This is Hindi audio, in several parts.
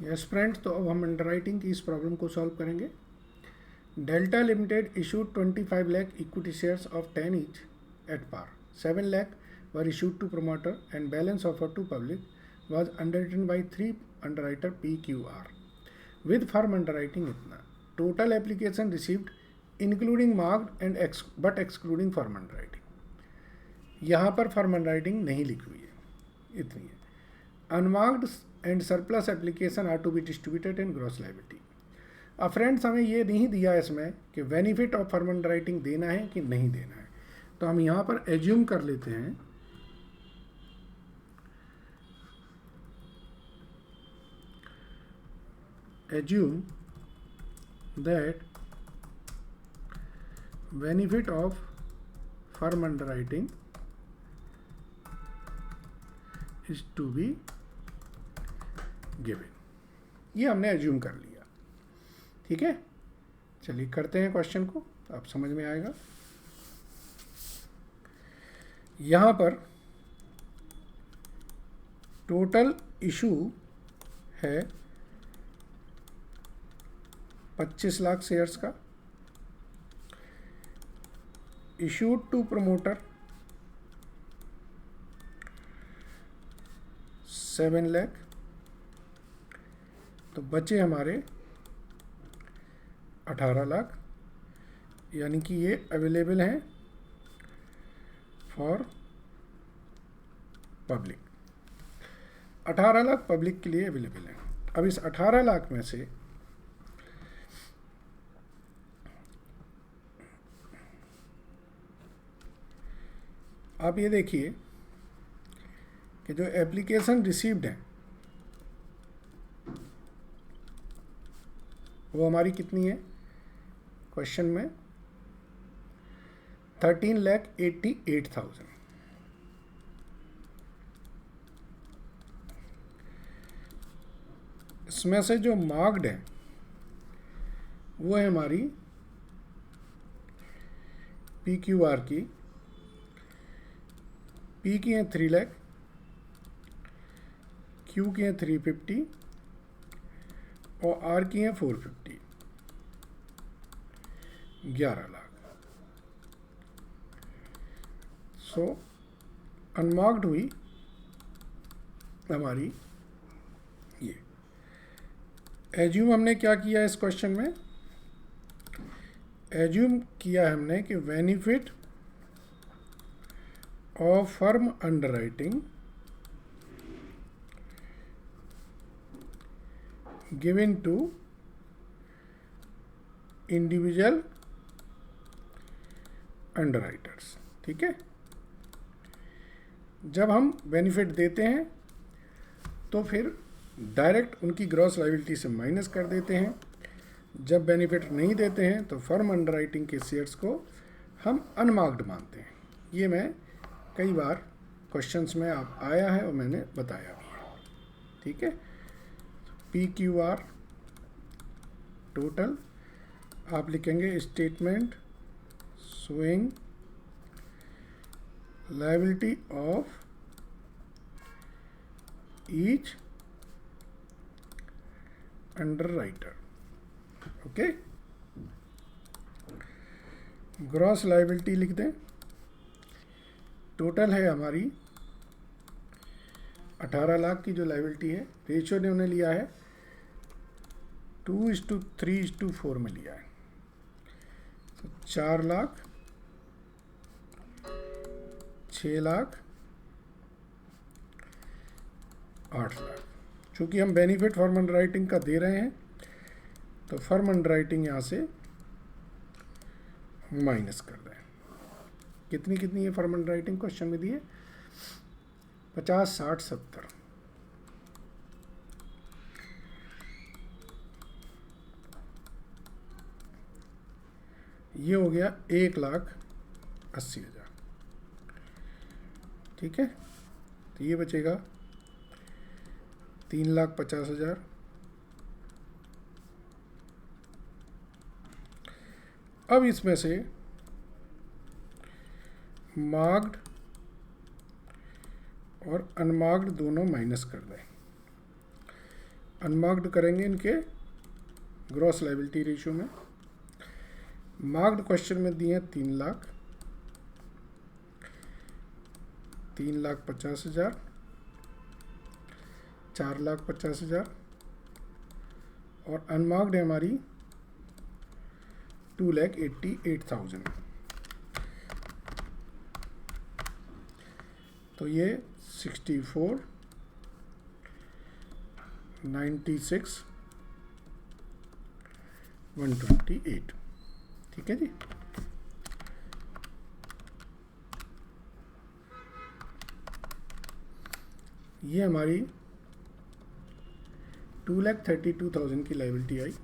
यस फ्रेंड्स, तो अब हम अंडरराइटिंग की इस प्रॉब्लम को सॉल्व करेंगे। Delta limited issued 25 lakh equity shares of 10 each at par. 7 lakh were issued to promoter and balance offer to public was underwritten by 3 underwriter PQR with firm underwriting इतना। Total application received including marked and but excluding firm underwriting. यहाँ पर फर्म अंडरराइटिंग नहीं लिखी हुई है, इतनी है। Unmarked and surplus application are to be distributed in gross liability. अब फ्रेंड्स, हमें ये नहीं दिया इसमें कि बेनिफिट ऑफ फर्म अंडरराइटिंग देना है कि नहीं देना है, तो हम यहाँ पर एज्यूम कर लेते हैं assume that benefit of firm underwriting is to be given। ये हमने एज्यूम कर लिया, ठीक है। चलिए करते हैं क्वेश्चन को, अब समझ में आएगा। यहाँ पर टोटल इशू है 25 लाख शेयर्स का। इशूड टू प्रमोटर 7 लाख, तो बचे हमारे 18 लाख, यानी कि ये अवेलेबल हैं फॉर पब्लिक। 18 लाख पब्लिक के लिए अवेलेबल हैं। अब इस 18 लाख में से आप ये देखिए कि जो एप्लीकेशन रिसीव्ड है वो हमारी कितनी है क्वेश्चन में, 13,88,000। इसमें से जो मार्क्ड है वो है हमारी PQR की। P की हैं 3 लाख, Q की हैं 350 और R की हैं 450, 11 लाख। सो अनमार्क्ड हुई हमारी ये। एज्यूम हमने क्या किया इस क्वेश्चन में, एज्यूम किया हमने कि benefit of firm underwriting given to individual underwriters। ठीक है, जब हम बेनिफिट देते हैं तो फिर डायरेक्ट उनकी ग्रॉस लायबिलिटी से माइनस कर देते हैं। जब बेनिफिट नहीं देते हैं तो फर्म अंडरराइटिंग के शेयर्स को हम अनमार्क्ड मानते हैं। ये मैं कई बार क्वेश्चंस में आप आया है और मैंने बताया भी है, ठीक है। PQR टोटल आप लिखेंगे statement showing liability of each underwriter, okay. Gross liability लिख दें। टोटल है हमारी 18 लाख की जो लायबिलिटी है। रेशियो ने उन्हें लिया है 2:3:4 में लिया है। तो 4 लाख, 6 लाख, 8 लाख। चूँकि हम बेनिफिट फर्म अंडरराइटिंग का दे रहे हैं तो फर्म अंडरराइटिंग यहाँ से माइनस कर दें। कितनी कितनी है फर्म अंडरराइटिंग क्वेश्चन में दिए, 50, 60, 70। ये हो गया 1,80,000, ठीक है। तो ये बचेगा 3,50,000। अब इसमें से मार्क्ड और अनमार्क्ड दोनों माइनस कर दें। अनमार्क्ड करेंगे इनके ग्रॉस लायबिलिटी रेशियो में। मार्क्ड क्वेश्चन में दिए 3 लाख, 3,50,000, 4,50,000 और अनमार्क्ड है हमारी 2,88,000। तो ये 64, 96, 128, ठीक है जी। ये हमारी 2,32,000 की लायबिलिटी आई।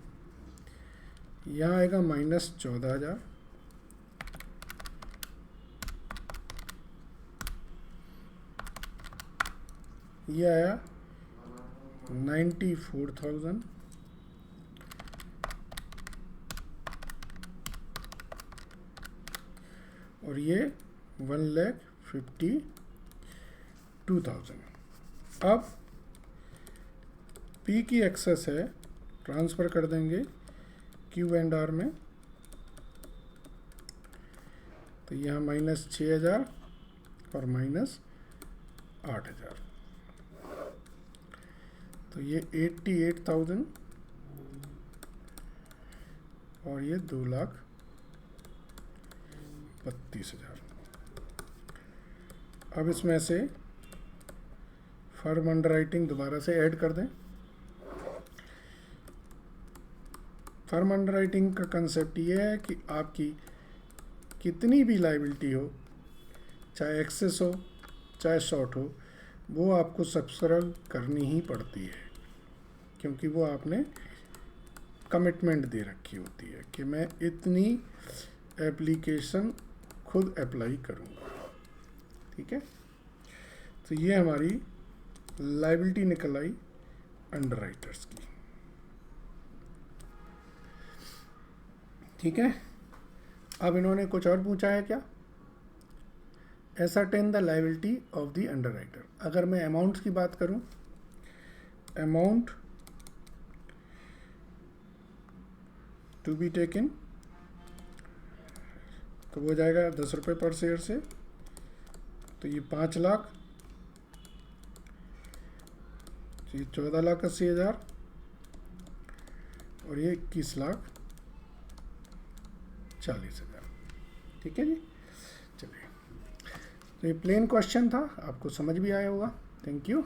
यहाँ आएगा -14,000, ये आया 94,000, और ये 1,52,000। अब P की एक्सेस है, ट्रांसफ़र कर देंगे Q&R में। तो यहाँ -6,000 और -8,000, तो ये 88,000 और ये 2,32,000। अब इसमें से फर्म अंडरराइटिंग दोबारा से ऐड कर दें। फर्म अंडरराइटिंग का कंसेप्ट ये है कि आपकी कितनी भी लायबिलिटी हो, चाहे एक्सेस हो चाहे शॉर्ट हो, वो आपको सब्सक्राइब करनी ही पड़ती है, क्योंकि वो आपने कमिटमेंट दे रखी होती है कि मैं इतनी एप्लीकेशन खुद अप्लाई करूँगा, ठीक है। तो ये हमारी लायबिलिटी निकल आई अंडरराइटर्स की, ठीक है। अब इन्होंने कुछ और पूछा है क्या, ascertain the liability of the underwriter. अगर मैं अमाउंट्स की बात करूं, अमाउंट टू बी टेकन, तो वो जाएगा 10 रुपये पर शेयर से। तो ये 5 लाख, ये 14,80,000 और ये 21,40,000, ठीक है जी। चलिए, तो ये प्लेन क्वेश्चन था, आपको समझ भी आया होगा। Thank you.